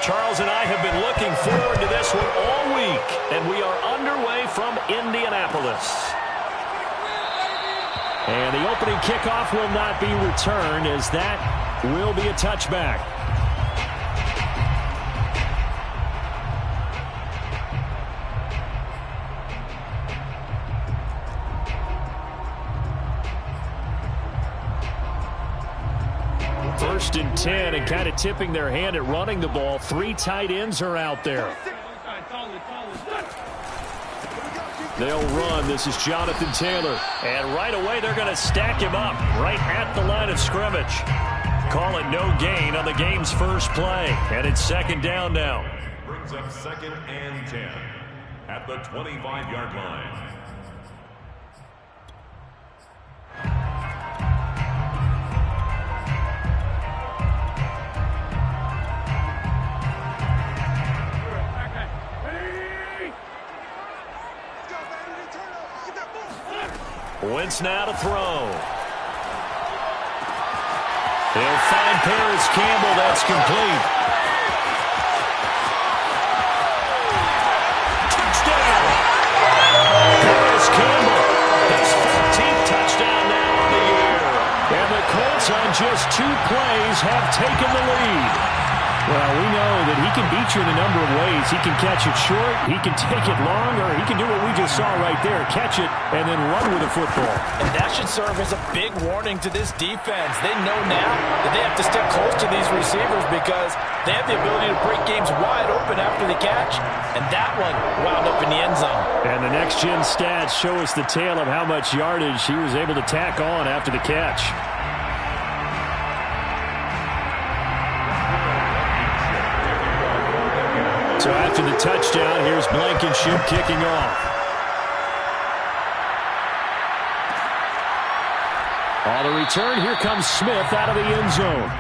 Charles and I have been looking forward to this one all week, and we are underway from Indianapolis. And the opening kickoff will not be returned, as that will be a touchback. First and 10, and kind of tipping their hand at running the ball. 3 tight ends are out there. They'll run. This is Jonathan Taylor. And right away, they're going to stack him up right at the line of scrimmage. Call it no gain on the game's first play. And it's second down now. Brings up second and 10 at the 25-yard line. Wentz now to throw. They'll find Paris Campbell. That's complete. Touchdown! Paris Campbell, his 14th touchdown now on the year. And the Colts on just 2 plays have taken the lead. Well, we know that he can beat you in a number of ways. He can catch it short, he can take it long, or he can do what we just saw right there, catch it and then run with the football. And that should serve as a big warning to this defense. They know now that they have to stick close to these receivers because they have the ability to break games wide open after the catch, and that one wound up in the end zone. And the next-gen stats show us the tale of how much yardage he was able to tack on after the catch. So after the touchdown, here's Blankenship kicking off. On the return, here comes Smith out of the end zone.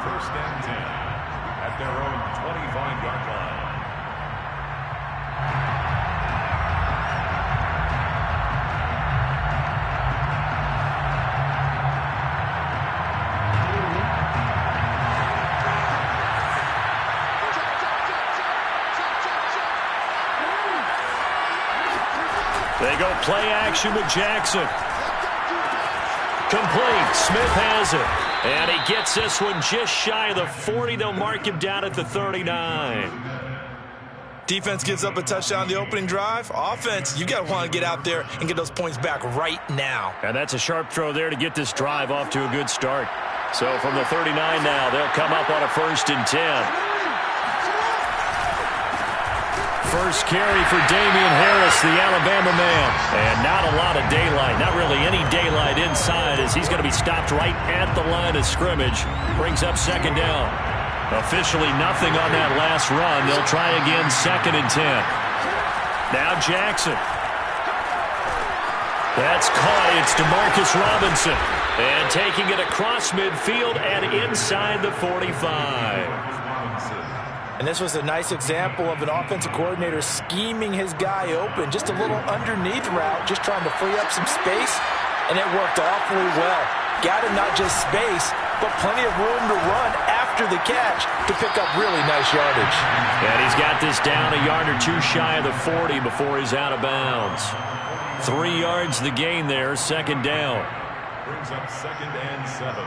First and 10 at their own 25-yard line. They go play action with Jackson. Complete. Smith has it. And he gets this one just shy of the 40. They'll mark him down at the 39. Defense gives up a touchdown the opening drive. Offense, you got to want to get out there and get those points back right now. And that's a sharp throw there to get this drive off to a good start. So from the 39 now, they'll come up on a 1st and 10. First carry for Damian Harris, the Alabama man. And not a lot of daylight, not really any daylight inside, as he's going to be stopped right at the line of scrimmage. Brings up second down. Officially nothing on that last run. They'll try again, 2nd and 10. Now Jackson. That's caught. It's DeMarcus Robinson. And taking it across midfield and inside the 45. And this was a nice example of an offensive coordinator scheming his guy open. Just a little underneath route, just trying to free up some space. And it worked awfully well. Got him not just space, but plenty of room to run after the catch to pick up really nice yardage. And he's got this down a yard or 2 shy of the 40 before he's out of bounds. 3 yards the gain there, 2nd down. Brings up 2nd and 7.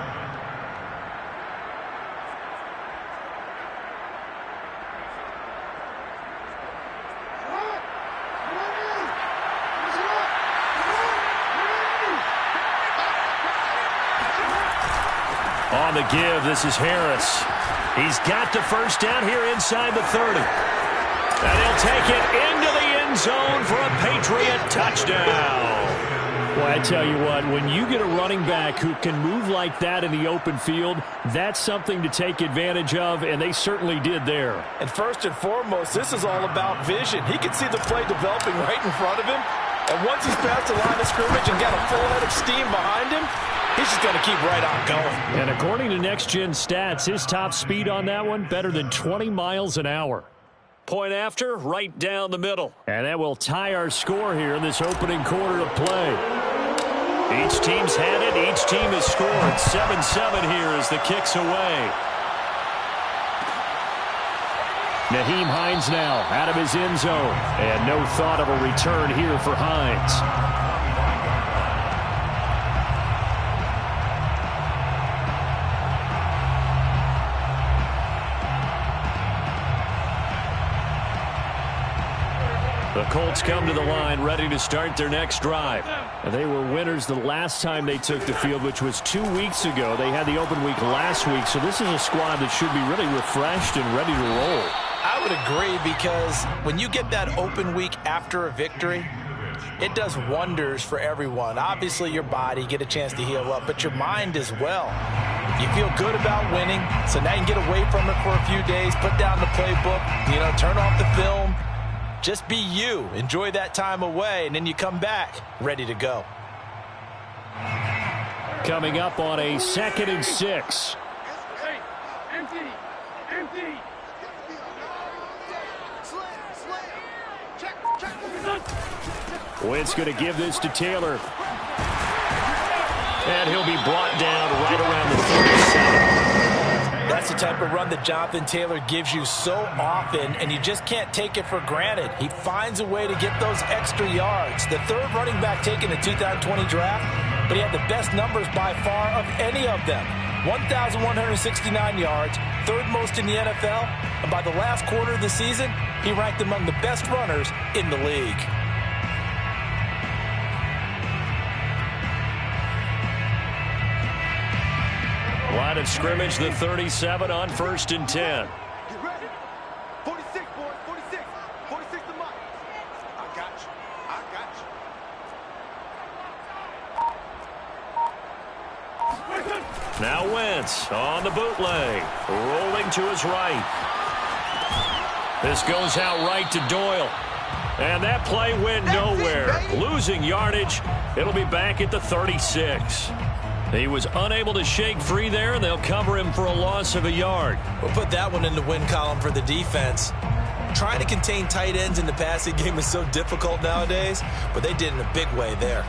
On the give, this is Harris. He's got the first down here inside the 30. And he'll take it into the end zone for a Patriot touchdown. Well, I tell you what, when you get a running back who can move like that in the open field, that's something to take advantage of, and they certainly did there. And first and foremost, this is all about vision. He can see the play developing right in front of him. And once he's past the line of scrimmage and got a full head of steam behind him, he's just going to keep right on going. And according to next-gen stats, his top speed on that one, better than 20 miles an hour. Point after, right down the middle. And that will tie our score here in this opening quarter of play. Each team's had it. Each team has scored. 7-7 here as the kick's away. Nyheim Hines now out of his end zone. And no thought of a return here for Hines. The Colts come to the line ready to start their next drive. They were winners the last time they took the field, which was 2 weeks ago. They had the open week last week, so this is a squad that should be really refreshed and ready to roll. I would agree, because when you get that open week after a victory, it does wonders for everyone. Obviously, your body, get a chance to heal up, but your mind as well. You feel good about winning, so now you can get away from it for a few days, put down the playbook, turn off the film. Just be you. Enjoy that time away, and then you come back ready to go. Coming up on a 2nd and 6. Wentz going to give this to Taylor. And he'll be brought down right around the 37. That's the type of run that Jonathan Taylor gives you so often, and you just can't take it for granted. He finds a way to get those extra yards. The third running back taken in the 2020 draft, but he had the best numbers by far of any of them. 1,169 yards, third most in the NFL, and by the last quarter of the season, he ranked among the best runners in the league. Line of scrimmage, the 37 on 1st and 10. Get ready. 46, boys. 46. 46 to Mike. I got you. Now Wentz on the bootleg. Rolling to his right. This goes out right to Doyle. And that play went nowhere. Losing yardage. It'll be back at the 36. He was unable to shake free there, and they'll cover him for a loss of a yard. We'll put that one in the win column for the defense. Trying to contain tight ends in the passing game is so difficult nowadays, but they did in a big way there.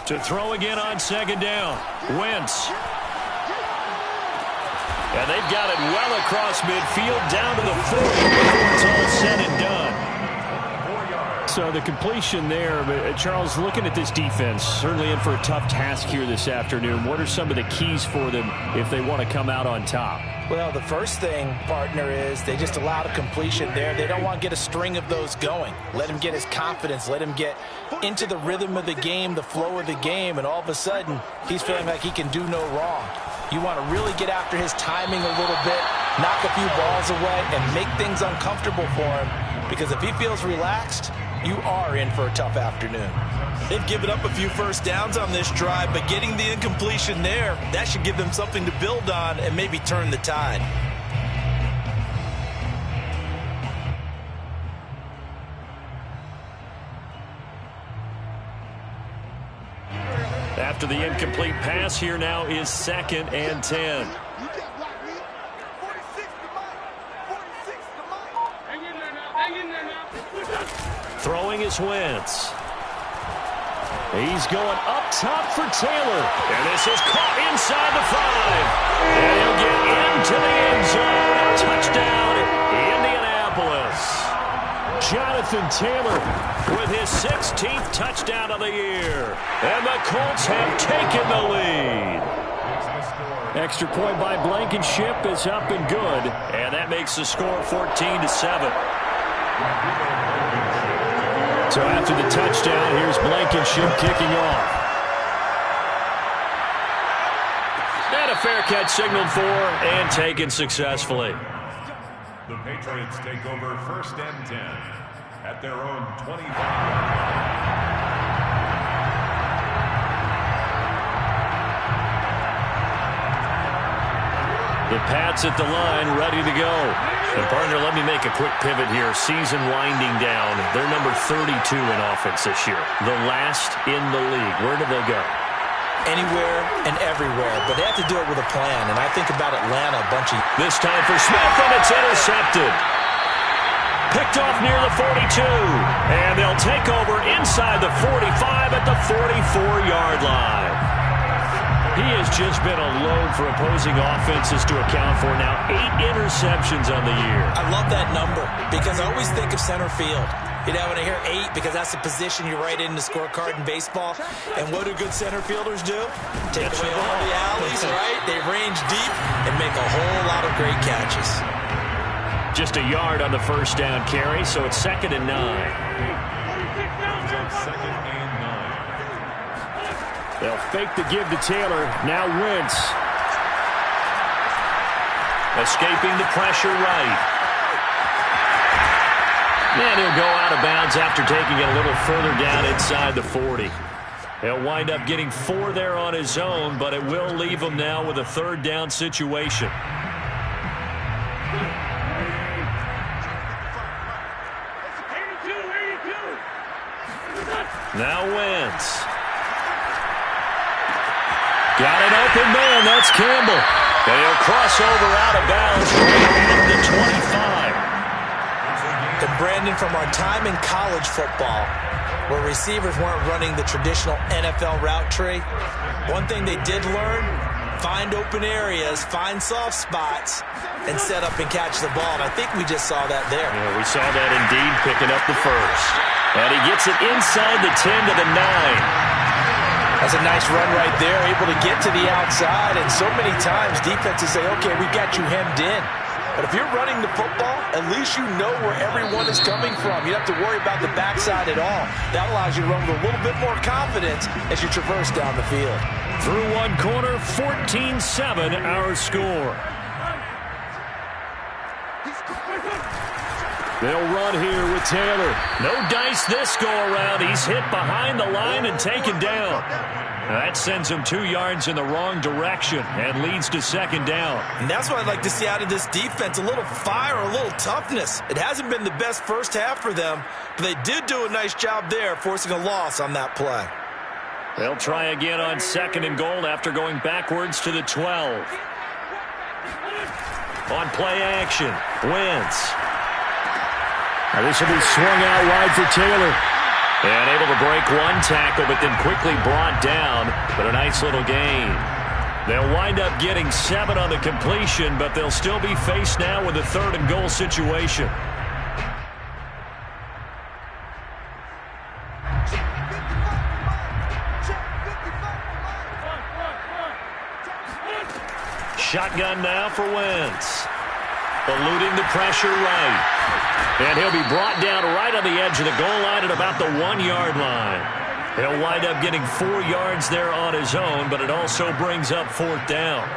To throw again on 2nd down. Wentz. And they've got it well across midfield down to the 40 before it's all said and done. So the completion there, but Charles, looking at this defense, certainly in for a tough task here this afternoon. What are some of the keys for them if they want to come out on top? Well, the first thing, partner, is they just allowed a completion there. They don't want to get a string of those going. Let him get his confidence. Let him get into the rhythm of the game, the flow of the game, and all of a sudden, he's feeling like he can do no wrong. You want to really get after his timing a little bit, knock a few balls away, and make things uncomfortable for him, because if he feels relaxed, you are in for a tough afternoon. They've given up a few first downs on this drive, but getting the incompletion there, that should give them something to build on and maybe turn the tide. After the incomplete pass, here now is 2nd and 10. Throwing is Wentz. He's going up top for Taylor. And this is caught inside the 5. And he'll get into the end zone. Touchdown, Indianapolis. Jonathan Taylor with his 16th touchdown of the year. And the Colts have taken the lead. Extra point by Blankenship is up and good. And that makes the score 14-7. So after the touchdown, here's Blankenship kicking off. And a fair catch signaled for and taken successfully. The Patriots take over 1st and 10 at their own 25. The Pats at the line, ready to go. And partner, let me make a quick pivot here. Season winding down. They're number 32 in offense this year. The last in the league. Where do they go? Anywhere and everywhere, but they have to do it with a plan. And I think about Atlanta a bunch of... This time for Smith, and it's intercepted. Picked off near the 42. And they'll take over inside the 45 at the 44-yard line. He has just been a load for opposing offenses to account for now. 8 interceptions on the year. I love that number because I always think of center field. You know, when I hear 8, because that's the position you write in the scorecard in baseball. And what do good center fielders do? Take away all the alleys, right? They range deep and make a whole lot of great catches. Just a yard on the first down carry, so it's 2nd and 9. Second and 9. They'll fake the give to Taylor. Now Wentz. Escaping the pressure right. And he'll go out of bounds after taking it a little further down inside the 40. He'll wind up getting 4 there on his own, but it will leave him now with a 3rd down situation. Now Wentz. Got an open man. That's Campbell. And he'll cross over out of bounds right at the 25. And Brandon, from our time in college football, where receivers weren't running the traditional NFL route tree, one thing they did learn, find open areas, find soft spots, and set up and catch the ball. And I think we just saw that there. Yeah, we saw that indeed, picking up the first. And he gets it inside the 10 to the 9. That's a nice run right there, able to get to the outside. And so many times defenses say, okay, we got you hemmed in. But if you're running the football, at least you know where everyone is coming from. You don't have to worry about the backside at all. That allows you to run with a little bit more confidence as you traverse down the field. Through one corner, 14-7 our score. They'll run here with Taylor. No dice this go-around. He's hit behind the line and taken down. That sends him 2 yards in the wrong direction and leads to 2nd down. And that's what I'd like to see out of this defense, a little fire, a little toughness. It hasn't been the best first half for them, but they did do a nice job there, forcing a loss on that play. They'll try again on 2nd and goal after going backwards to the 12. On play action, Wentz. Now this will be swung out wide for Taylor. And able to break one tackle, but then quickly brought down. But a nice little gain. They'll wind up getting 7 on the completion, but they'll still be faced now with a 3rd and goal situation. Shotgun now for Wentz. Eluding the pressure right. And he'll be brought down right on the edge of the goal line at about the 1-yard line. He'll wind up getting 4 yards there on his own, but it also brings up 4th down.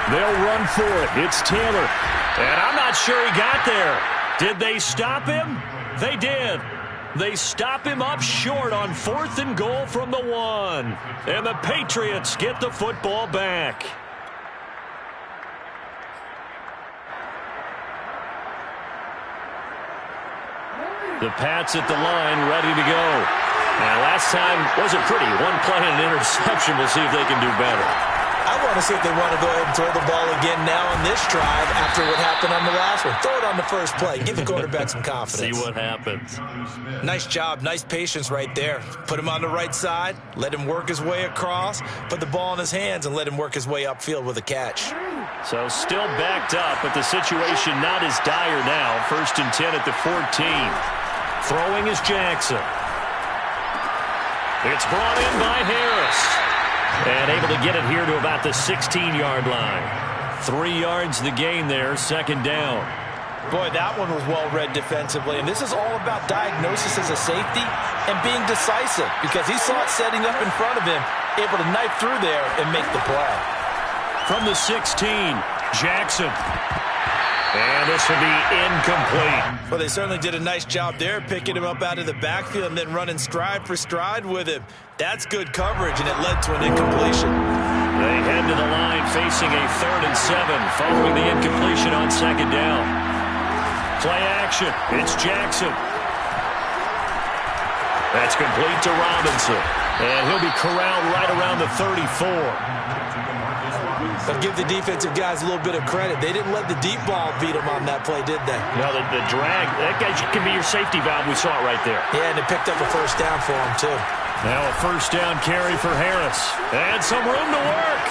They'll run for it. It's Taylor. And I'm not sure he got there. Did they stop him? They did. They stop him up short on 4th and goal from the 1. And the Patriots get the football back. The Pats at the line, ready to go. Now, last time wasn't pretty. One play and an interception. We'll see if they can do better. I want to see if they want to go ahead and throw the ball again now on this drive after what happened on the last one. Throw it on the first play. Give the quarterback some confidence. See what happens. Nice job. Nice patience right there. Put him on the right side. Let him work his way across. Put the ball in his hands and let him work his way upfield with a catch. So still backed up, but the situation not as dire now. 1st and 10 at the 14. Throwing is Jackson. It's brought in by Harris. And able to get it here to about the 16-yard line. 3 yards the gain there, 2nd down. Boy, that one was well read defensively. And this is all about diagnosis as a safety and being decisive because he saw it setting up in front of him able to knife through there and make the play. From the 16, Jackson. And this will be incomplete. Well, they certainly did a nice job there, picking him up out of the backfield and then running stride for stride with him. That's good coverage, and it led to an incompletion. They head to the line facing a 3rd and 7 following the incompletion on 2nd down. Play action. It's Jackson. That's complete to Robinson. And he'll be corralled right around the 34. But give the defensive guys a little bit of credit. They didn't let the deep ball beat them on that play, did they? No, the drag, that guy can be your safety valve. We saw it right there. Yeah, and it picked up a 1st down for him, too. Now a 1st down carry for Harris. And some room to work.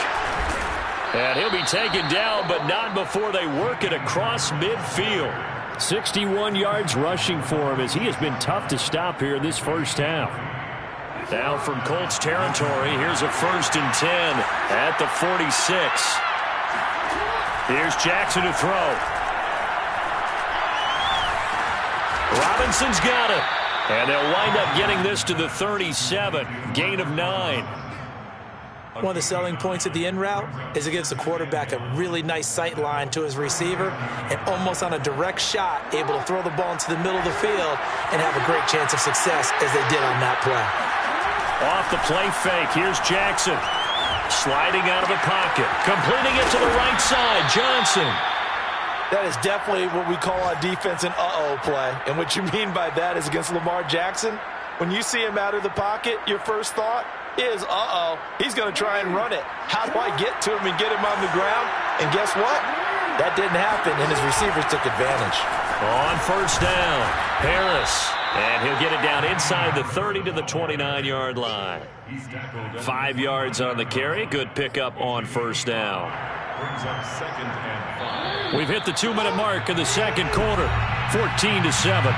And he'll be taken down, but not before they work it across midfield. 61 yards rushing for him as he has been tough to stop here this 1st half. Now from Colts territory, here's a 1st and 10 at the 46. Here's Jackson to throw. Robinson's got it. And they'll wind up getting this to the 37. Gain of 9. One of the selling points of the in route is it gives the quarterback a really nice sight line to his receiver and almost on a direct shot able to throw the ball into the middle of the field and have a great chance of success as they did on that play. Off the play fake, here's Jackson. Sliding out of the pocket. Completing it to the right side, Johnson. That is definitely what we call on defense an uh-oh play. And what you mean by that is against Lamar Jackson, when you see him out of the pocket, your first thought is, uh-oh, he's going to try and run it. How do I get to him and get him on the ground? And guess what? That didn't happen, and his receivers took advantage. On 1st down, Harris. And he'll get it down inside the 30 to the 29-yard line. 5 yards on the carry. Good pickup on 1st down. Brings up 2nd and 5. We've hit the 2-minute mark in the 2nd quarter. 14-7.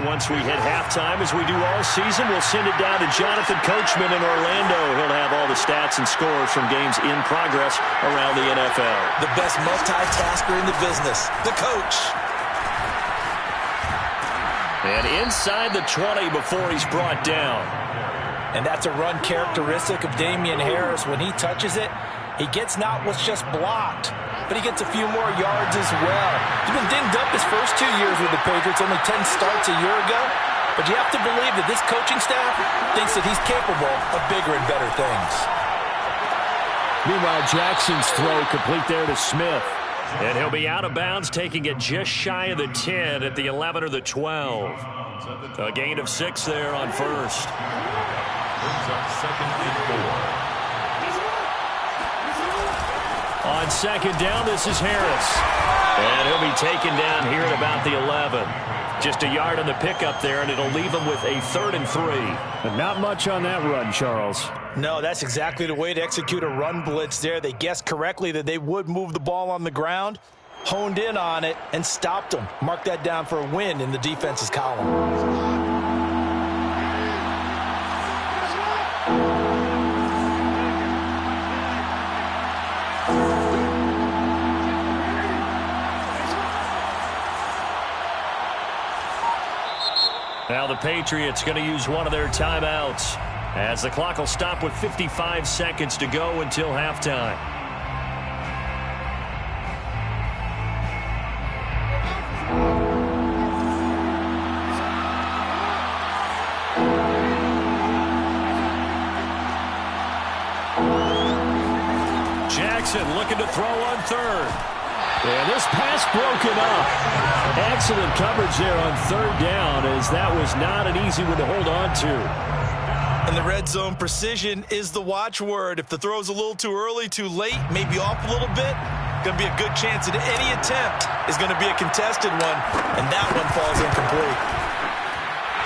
Once we hit halftime, as we do all season, we'll send it down to Jonathan Coachman in Orlando. He'll have all the stats and scores from games in progress around the NFL. The best multitasker in the business, the coach. And inside the 20 before he's brought down. And that's a run characteristic of Damian Harris. When he touches it, he gets not what's just blocked, but he gets a few more yards as well. He's been dinged up his first 2 years with the Patriots, only 10 starts a year ago. But you have to believe that this coaching staff thinks that he's capable of bigger and better things. Meanwhile, Jackson's throw complete there to Smith. And he'll be out of bounds, taking it just shy of the 10 at the 11 or the 12. A gain of 6 there on 1st. Brings up 2nd and 4. On 2nd down, this is Harris. And he'll be taken down here at about the 11. Just a yard on the pickup there, and it'll leave him with a 3rd and 3. But not much on that run, Charles. No, that's exactly the way to execute a run blitz there. They guessed correctly that they would move the ball on the ground, honed in on it, and stopped them. Mark that down for a win in the defense's column. Now the Patriots going to use one of their timeouts as the clock will stop with 55 seconds to go until halftime. Jackson looking to throw on 3rd. And this pass broken up. Excellent coverage there on 3rd down, as that was not an easy one to hold on to. In the red zone, precision is the watchword. If the throw's a little too early, too late, maybe off a little bit, going to be a good chance that any attempt is going to be a contested one, and that one falls incomplete.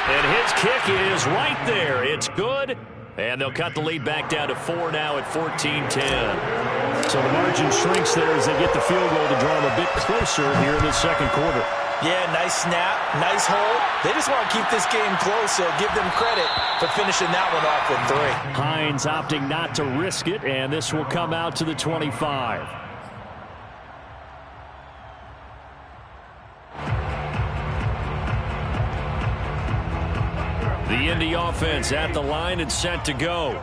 And his kick is right there. It's good. And they'll cut the lead back down to 4 now at 14-10. So the margin shrinks there as they get the field goal to draw them a bit closer here in the 2nd quarter. Yeah, nice snap, nice hold. They just want to keep this game close, so give them credit for finishing that one off with 3. Hines opting not to risk it, and this will come out to the 25. The Indy offense at the line and set to go.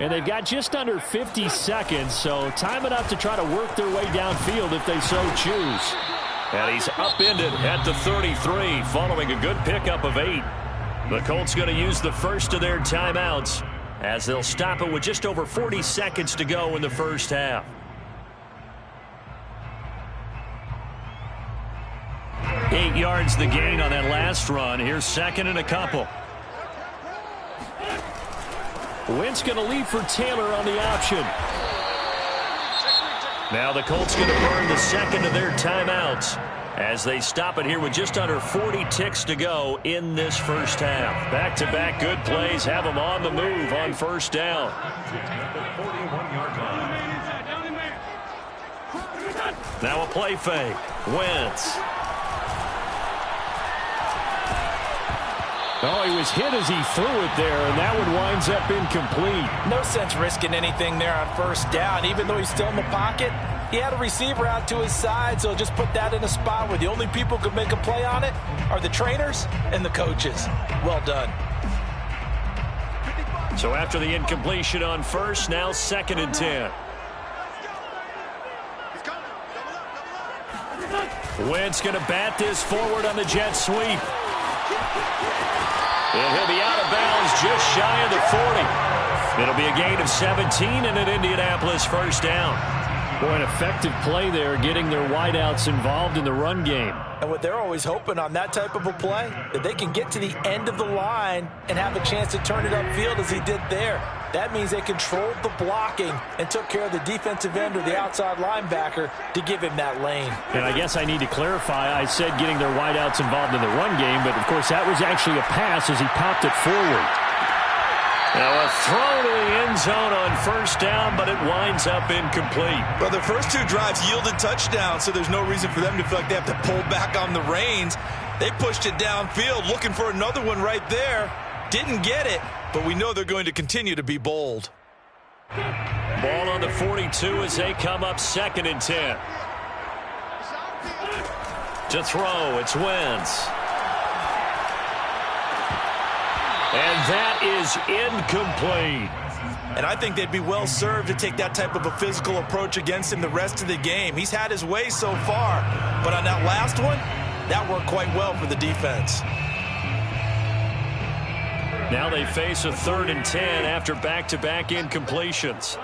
And they've got just under 50 seconds, so time enough to try to work their way downfield if they so choose. And he's upended at the 33 following a good pickup of 8. The Colts going to use the first of their timeouts as they'll stop it with just over 40 seconds to go in the first half. Eight yards the gain on that last run. Here's second and a couple. Wentz going to lead for Taylor on the option. Now the Colts going to burn the second of their timeouts as they stop it here with just under 40 ticks to go in this first half. Back-to-back good plays have them on the move on first down. Now a play fake. Wentz. Oh, he was hit as he threw it there, and that one winds up incomplete. No sense risking anything there on first down. Even though he's still in the pocket, he had a receiver out to his side, so just put that in a spot where the only people who can make a play on it are the trainers and the coaches. Well done. So after the incompletion on first, now second and 10. Wentz going to bat this forward on the jet sweep. And he'll be out of bounds just shy of the 40. It'll be a gain of 17 and an Indianapolis first down. Boy, an effective play there, getting their wideouts involved in the run game. And what they're always hoping on that type of a play, that they can get to the end of the line and have a chance to turn it upfield as he did there. That means they controlled the blocking and took care of the defensive end or the outside linebacker to give him that lane. And I guess I need to clarify, I said getting their wideouts involved in the run game, but of course that was actually a pass as he popped it forward. Now a throw to the end zone on first down, but it winds up incomplete. Well, their first 2 drives yielded touchdowns, so there's no reason for them to feel like they have to pull back on the reins. They pushed it downfield, looking for another one right there. Didn't get it, but we know they're going to continue to be bold. Ball on the 42 as they come up second and 10. To throw, it's Wentz. And that is incomplete. And I think they'd be well served to take that type of a physical approach against him the rest of the game. He's had his way so far, but on that last one, that worked quite well for the defense. Now they face a 3rd and 10 after back-to-back incompletions.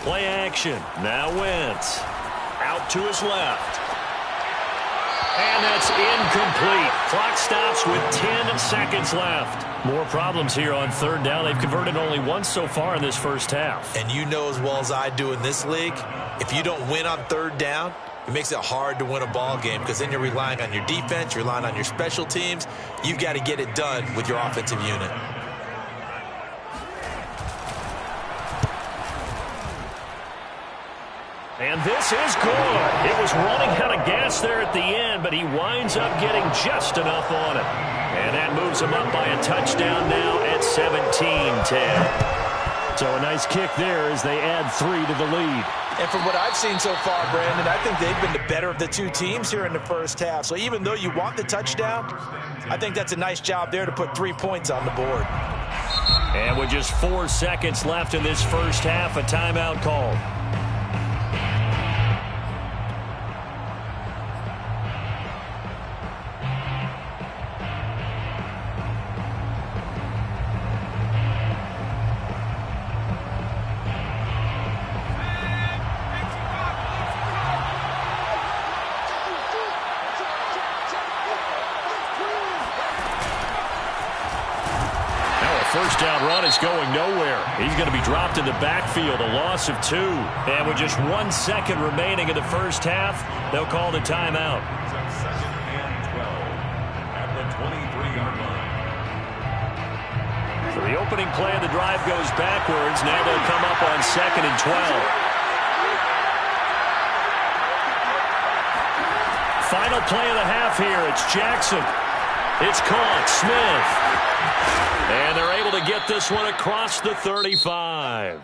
Play action. Now Wentz. Out to his left. And that's incomplete. Clock stops with 10 seconds left. More problems here on 3rd down. They've converted only once so far in this first half. And you know as well as I do in this league, if you don't win on 3rd down, it makes it hard to win a ball game because then you're relying on your defense, you're relying on your special teams. You've got to get it done with your offensive unit. And this is good. It was running out of gas there at the end, but he winds up getting just enough on it. And that moves him up by a touchdown now at 17-10. So a nice kick there as they add 3 to the lead. And from what I've seen so far, Brandon, I think they've been the better of the 2 teams here in the first half. So even though you want the touchdown, I think that's a nice job there to put 3 points on the board. And with just 4 seconds left in this first half, a timeout called. First down run is going nowhere. He's going to be dropped in the backfield, a loss of 2. And with just 1 second remaining in the first half, they'll call the timeout. Second and 12 at the 23-yard line. So the opening play of the drive goes backwards. Now they'll come up on second and 12. final play of the half here. It's Jackson. It's caught. Smith. And they're able to get this one across the 35.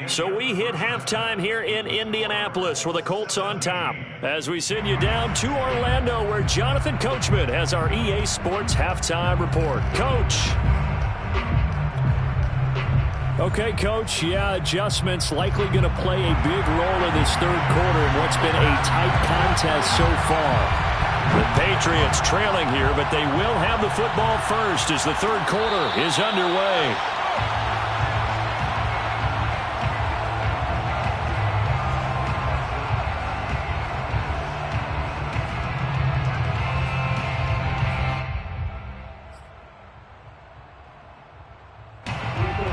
So we hit halftime here in Indianapolis with the Colts on top. As we send you down to Orlando, where Jonathan Coachman has our EA Sports halftime report. Coach. Okay, Coach, adjustments likely going to play a big role in this third quarter in what's been a tight contest so far. The Patriots trailing here, but they will have the football first as the third quarter is underway.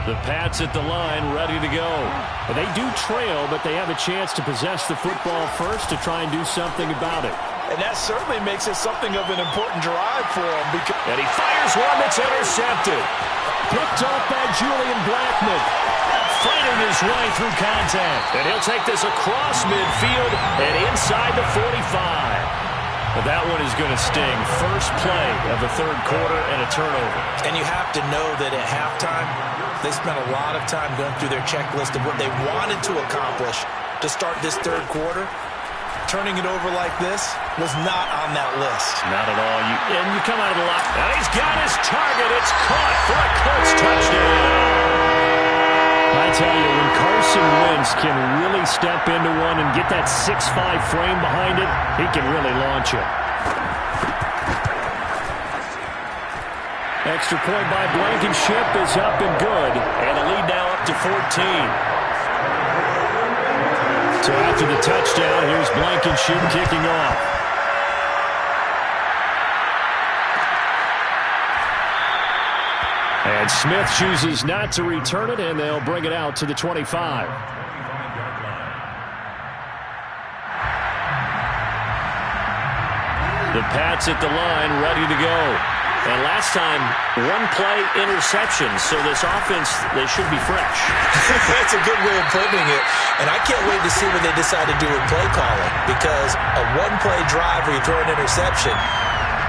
The Pats at the line, ready to go. They do trail, but they have a chance to possess the football first to try and do something about it. And that certainly makes it something of an important drive for him. And he fires one that's intercepted. Picked off by Julian Blackman. Fighting his way through contact. And he'll take this across midfield and inside the 45. But that one is going to sting. First play of the third quarter and a turnover. And you have to know that at halftime, they spent a lot of time going through their checklist of what they wanted to accomplish to start this third quarter. Turning it over like this was not on that list. Not at all. You come out of the lock. Now he's got his target. It's caught for a Colts touchdown. I tell you, when Carson Wentz can really step into one and get that 6'5" frame behind it, he can really launch it. Extra point by Blankenship is up and good, and the lead now up to 14. So after the touchdown, here's Blankenship kicking off. And Smith chooses not to return it, and they'll bring it out to the 25. The Pats at the line, ready to go. And last time, one play interception, so this offense, they should be fresh. That's a good way of putting it. And I can't wait to see what they decide to do with play calling, because a one-play drive where you throw an interception,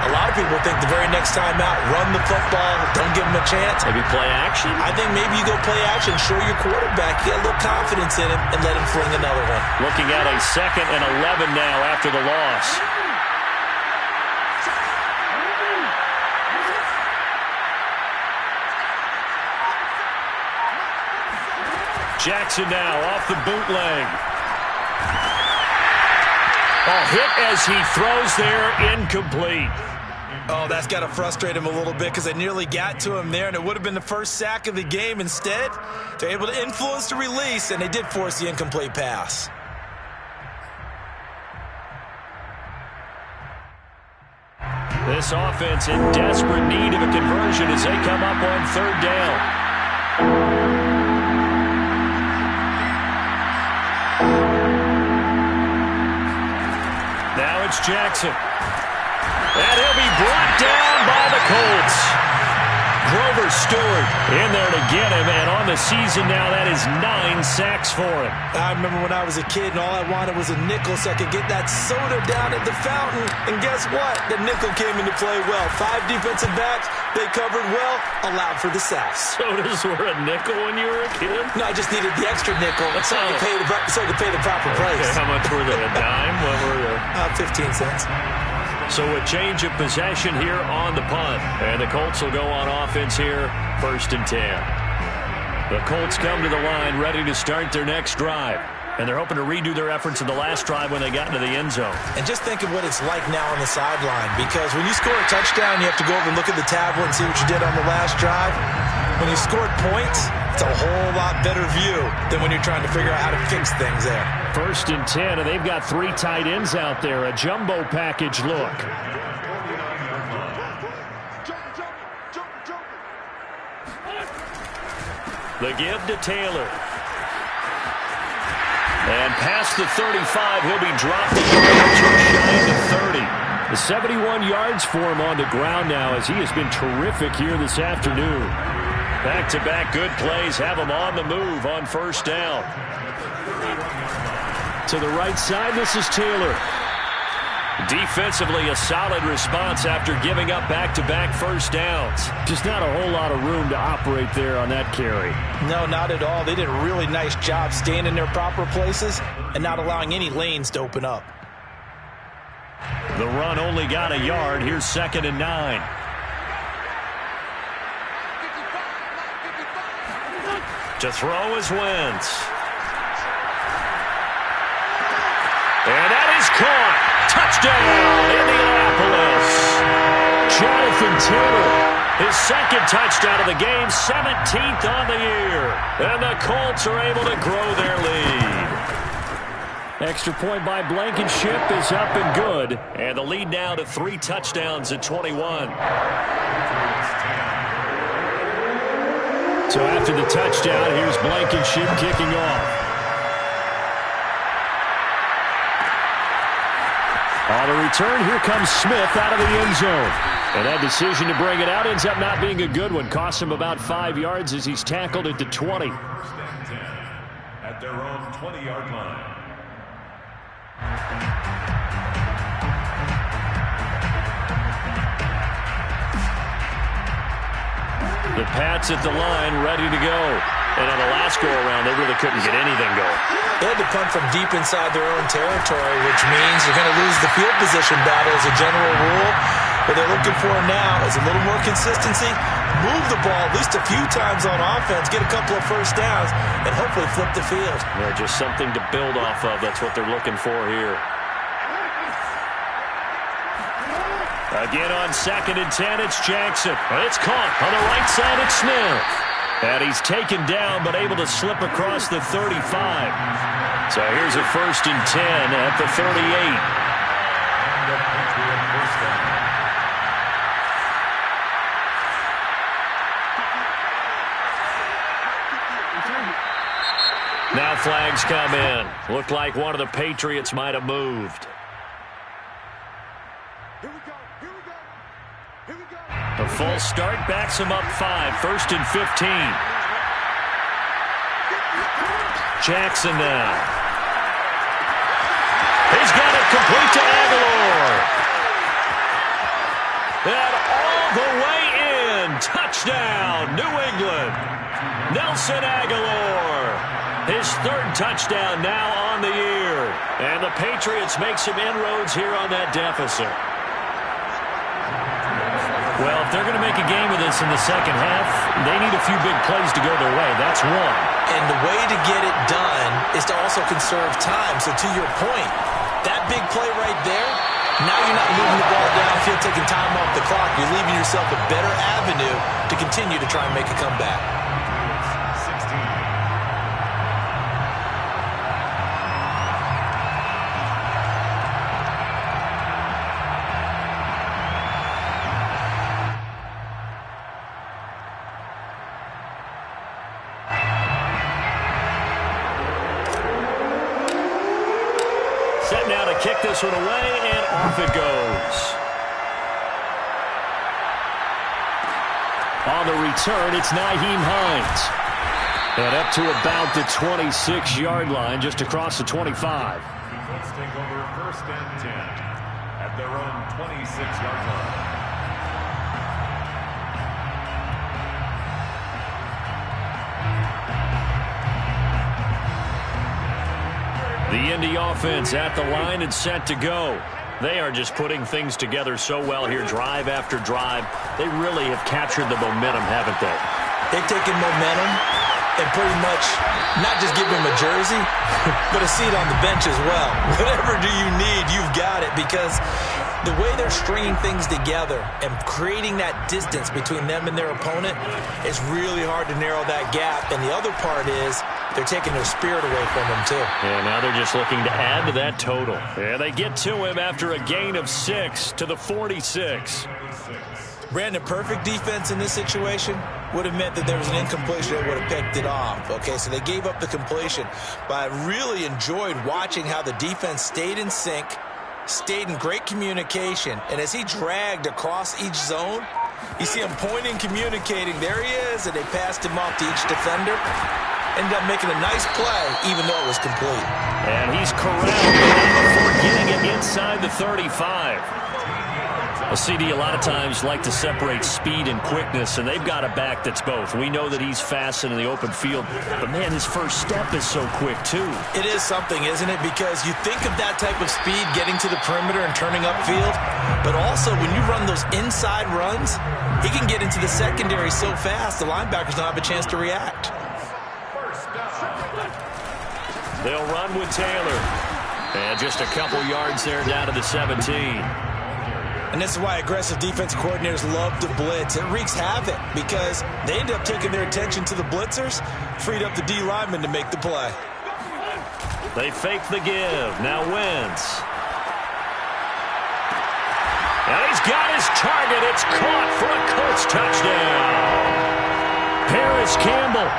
a lot of people think the very next time out, run the football, don't give them a chance. Maybe play action? I think maybe you go play action, show your quarterback, get a little confidence in him, and let him fling another one. Looking at a 2nd and 11 now after the loss. Jackson now off the bootleg. Hit as he throws there, incomplete. Oh, that's got to frustrate him a little bit because they nearly got to him there, and it would have been the first sack of the game. Instead, they're able to influence the release, and they did force the incomplete pass. This offense in desperate need of a conversion as they come up on third down. Now it's Jackson. And he'll be brought down by the Colts. Grover Stewart in there to get him, and on the season now, that is 9 sacks for him. I remember when I was a kid and all I wanted was a nickel so I could get that soda down at the fountain. And guess what? The nickel came into play well. 5 defensive backs, they covered well, allowed for the sacks. Sodas were a nickel when you were a kid? No, I just needed the extra nickel so I could pay the proper price. Okay, how much were they? A dime? What were they? 15 cents. So a change of possession here on the punt. And the Colts will go on offense here, 1st and 10. The Colts come to the line ready to start their next drive. And they're hoping to redo their efforts in the last drive when they got into the end zone. And just think of what it's like now on the sideline. Because when you score a touchdown, you have to go over and look at the tablet and see what you did on the last drive. When you scored points, it's a whole lot better view than when you're trying to figure out how to fix things there. 1st and 10, and they've got 3 tight ends out there. A jumbo package look. The give to Taylor. And past the 35, he'll be dropped just shy of 30. The 71 yards for him on the ground now as he has been terrific here this afternoon. Back-to-back good plays have him on the move on 1st down. To the right side, this is Taylor. Defensively, a solid response after giving up back-to-back first downs. Just not a whole lot of room to operate there on that carry. No, not at all. They did a really nice job staying in their proper places and not allowing any lanes to open up. The run only got a yard. Here's 2nd and 9. To throw is Wentz. And that is caught. Touchdown, Indianapolis. Jonathan Taylor, his 2nd touchdown of the game, 17th on the year. And the Colts are able to grow their lead. Extra point by Blankenship is up and good. And the lead now to 3 touchdowns at 21. So after the touchdown, here's Blankenship kicking off. On the return, here comes Smith out of the end zone. And that decision to bring it out ends up not being a good one. Costs him about 5 yards as he's tackled at the 20. 1st and 10 at their own 20-yard line. The Pats at the line, ready to go. And on the last go-around, they really couldn't get anything going. They had to punt from deep inside their own territory, which means you're going to lose the field position battle as a general rule. What they're looking for now is a little more consistency, move the ball at least a few times on offense, get a couple of first downs, and hopefully flip the field. Yeah, just something to build off of. That's what they're looking for here. Again on 2nd and 10, it's Jackson. It's caught on the right side, it's Smith. And he's taken down, but able to slip across the 35. So here's a 1st and 10 at the 38. Now flags come in. Looked like one of the Patriots might have moved. A false start backs him up 5. 1st and 15. Jackson now. He's got it complete to Aguilar. And all the way in. Touchdown, New England. Nelson Aguilar. His 3rd touchdown now on the year. And the Patriots make some inroads here on that deficit. Well, if they're going to make a game of this in the second half, they need a few big plays to go their way. That's one. And the way to get it done is to also conserve time. So to your point, that big play right there, now you're not moving the ball downfield, taking time off the clock. You're leaving yourself a better avenue to continue to try and make a comeback. Set now to kick this one away, and off it goes. On the return, it's Nyheim Hines. And up to about the 26-yard line, just across the 25. Let's take over 1st and 10 at their own 26-yard line. The Indy offense at the line and set to go. They are just putting things together so well here, drive after drive. They really have captured the momentum, haven't they? They've taken momentum and pretty much not just give him a jersey, but a seat on the bench as well. Whatever do you need, you've got it, because the way they're stringing things together and creating that distance between them and their opponent, it's really hard to narrow that gap. And the other part is they're taking their spirit away from him, too. Yeah, now they're just looking to add to that total. Yeah, they get to him after a gain of 6 to the 46. Brandon, perfect defense in this situation would have meant that there was an incompletion that would have picked it off. Okay, so they gave up the completion. But I really enjoyed watching how the defense stayed in sync, stayed in great communication. And as he dragged across each zone, you see him pointing, communicating. There he is, and they passed him off to each defender. ended up making a nice play, even though it was complete. And he's corralled before getting it inside the 35. Well, CD, a lot of times like to separate speed and quickness, and they've got a back that's both. We know that he's fast in the open field, but, man, his first step is so quick, too. It is something, isn't it? Because you think of that type of speed getting to the perimeter and turning upfield, but also when you run those inside runs, he can get into the secondary so fast the linebackers don't have a chance to react. They'll run with Taylor. And just a couple yards there down to the 17. And this is why aggressive defense coordinators love to blitz. It wreaks havoc because they end up taking their attention to the blitzers, freed up the D lineman to make the play. They fake the give. Now Wentz. And he's got his target. It's caught for a Colts touchdown. Paris Campbell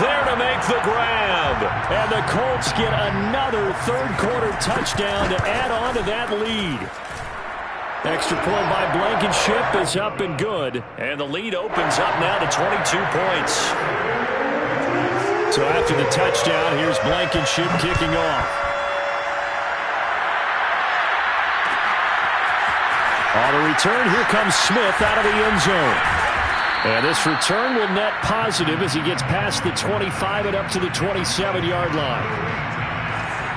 there to make the grab. And the Colts get another third-quarter touchdown to add on to that lead. Extra point by Blankenship is up and good. And the lead opens up now to 22 points. So after the touchdown, here's Blankenship kicking off. On the return, here comes Smith out of the end zone. And this return will net positive as he gets past the 25 and up to the 27-yard line.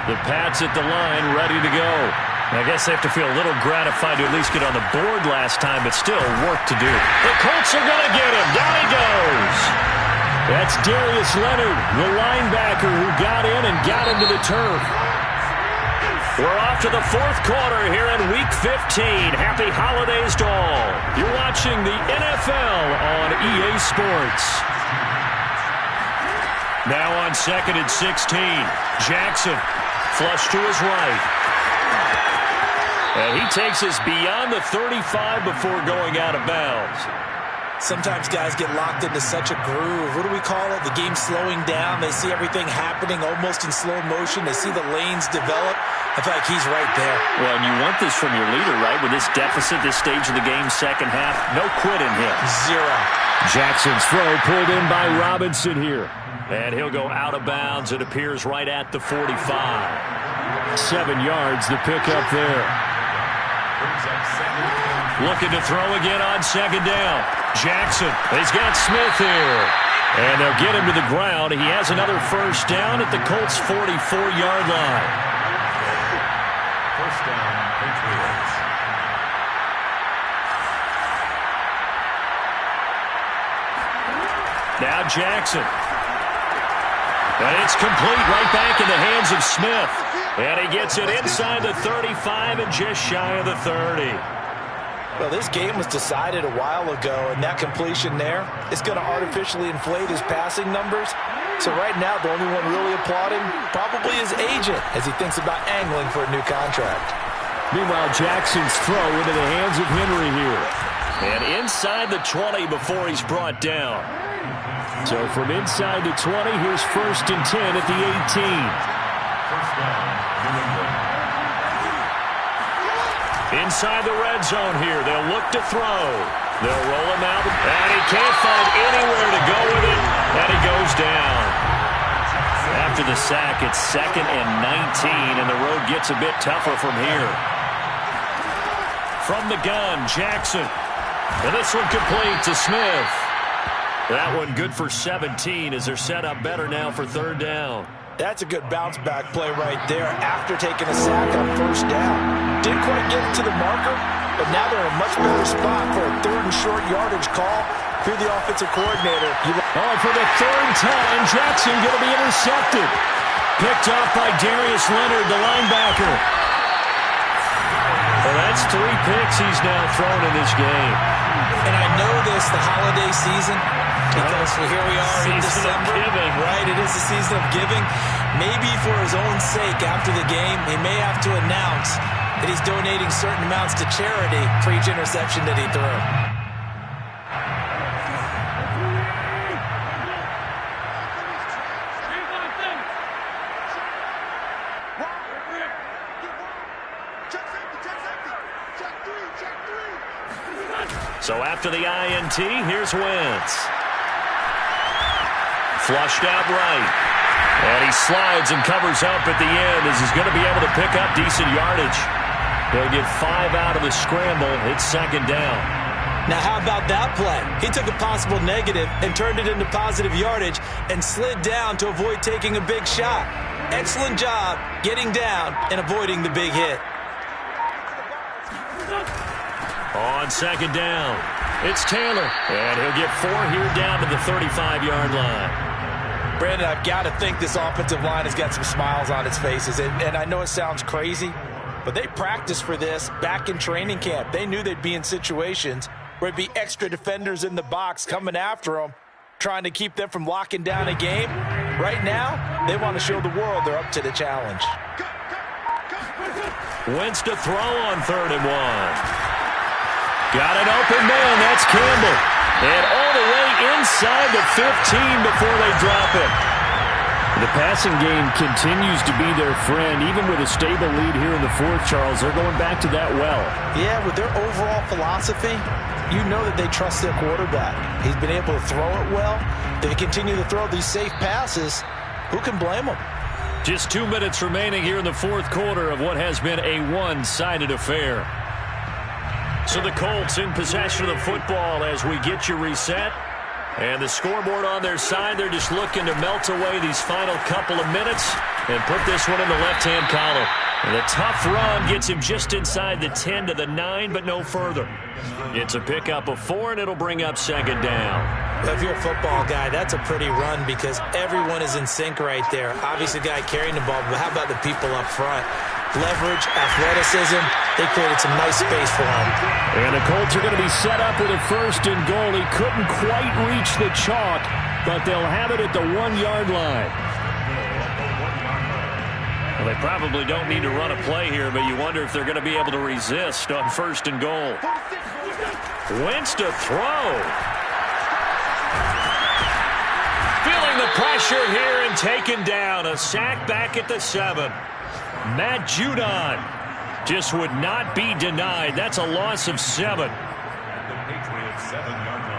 The Pats at the line, ready to go. I guess they have to feel a little gratified to at least get on the board last time, but still work to do. The Colts are going to get him. Down he goes. That's Darius Leonard, the linebacker who got in and got into the turf. We're off to the fourth quarter here in Week 15. Happy holidays to all. You're watching the NFL on EA Sports. Now on 2nd and 16. Jackson, flush to his right. And he takes us beyond the 35 before going out of bounds. Sometimes guys get locked into such a groove. What do we call it? The game slowing down. They see everything happening almost in slow motion. They see the lanes develop. I feel like he's right there. Well, and you want this from your leader, right? With this deficit, this stage of the game, second half, no quit in him. Zero. Jackson's throw pulled in by Robinson here. And he'll go out of bounds. It appears right at the 45. 7 yards, the pickup there. Looking to throw again on second down. Jackson, he's got Smith here. And they'll get him to the ground. He has another first down at the Colts' 44-yard line. First down, Patriots. Now Jackson. And it's complete right back in the hands of Smith. And he gets it inside the 35 and just shy of the 30. Well, this game was decided a while ago, and that completion there is going to artificially inflate his passing numbers. So right now, the only one really applauding probably his agent as he thinks about angling for a new contract. Meanwhile, Jackson's throw into the hands of Henry here. And inside the 20 before he's brought down. So from inside the 20, here's 1st and 10 at the 18. First down, New England. Inside the red zone here, they'll look to throw. They'll roll him out, and he can't find anywhere to go with it, and he goes down. After the sack, it's 2nd and 19, and the road gets a bit tougher from here. From the gun, Jackson. And this one complete to Smith. That one good for 17 as they're set up better now for 3rd down. That's a good bounce-back play right there after taking a sack on 1st down. Didn't quite get it to the marker, but now they're in a much better spot for a 3rd and short yardage call. If you're the offensive coordinator. For the 3rd time, Jackson going to be intercepted. Picked off by Darius Leonard, the linebacker. Well, that's 3 picks he's now thrown in this game. And I know this, the holiday season, because here we are in December. Right, it is the season of giving. Maybe for his own sake after the game, he may have to announce that he's donating certain amounts to charity for each interception that he threw. So after the INT, here's Wentz. Flushed out right. And he slides and covers up at the end as he's going to be able to pick up decent yardage. He'll get 5 out of the scramble. It's second down. Now, how about that play? He took a possible negative and turned it into positive yardage and slid down to avoid taking a big shot. Excellent job getting down and avoiding the big hit. On second down, it's Taylor. And he'll get 4 here down to the 35-yard line. Brandon, I've got to think this offensive line has got some smiles on its faces. And I know it sounds crazy, but they practiced for this back in training camp. They knew they'd be in situations where it'd be extra defenders in the box coming after them, trying to keep them from locking down a game. Right now, they want to show the world they're up to the challenge. Wentz to throw on 3rd and 1. Got an open man. That's Campbell. And all the way inside the 15 before they drop it. The passing game continues to be their friend. Even with a stable lead here in the 4th, Charles, they're going back to that well. Yeah, with their overall philosophy, you know that they trust their quarterback. He's been able to throw it well. They continue to throw these safe passes. Who can blame them? Just 2 minutes remaining here in the 4th quarter of what has been a one-sided affair. So the Colts in possession of the football as we get you reset. And the scoreboard on their side, they're just looking to melt away these final couple of minutes and put this one in the left-hand column. And the tough run gets him just inside the 10 to the 9, but no further. It's a pickup of 4, and it'll bring up second down. If you're a football guy, that's a pretty run because everyone is in sync right there. Obviously, the guy carrying the ball, but how about the people up front? Leverage, athleticism, they created some nice space for him. And the Colts are going to be set up with a 1st and goal. He couldn't quite reach the chalk, but they'll have it at the 1-yard line. Well, they probably don't need to run a play here, but you wonder if they're going to be able to resist on 1st and goal. Wentz to throw. Feeling the pressure here and taken down. A sack back at the 7. Matt Judon just would not be denied. That's a loss of 7. At the Patriots 7-yard line.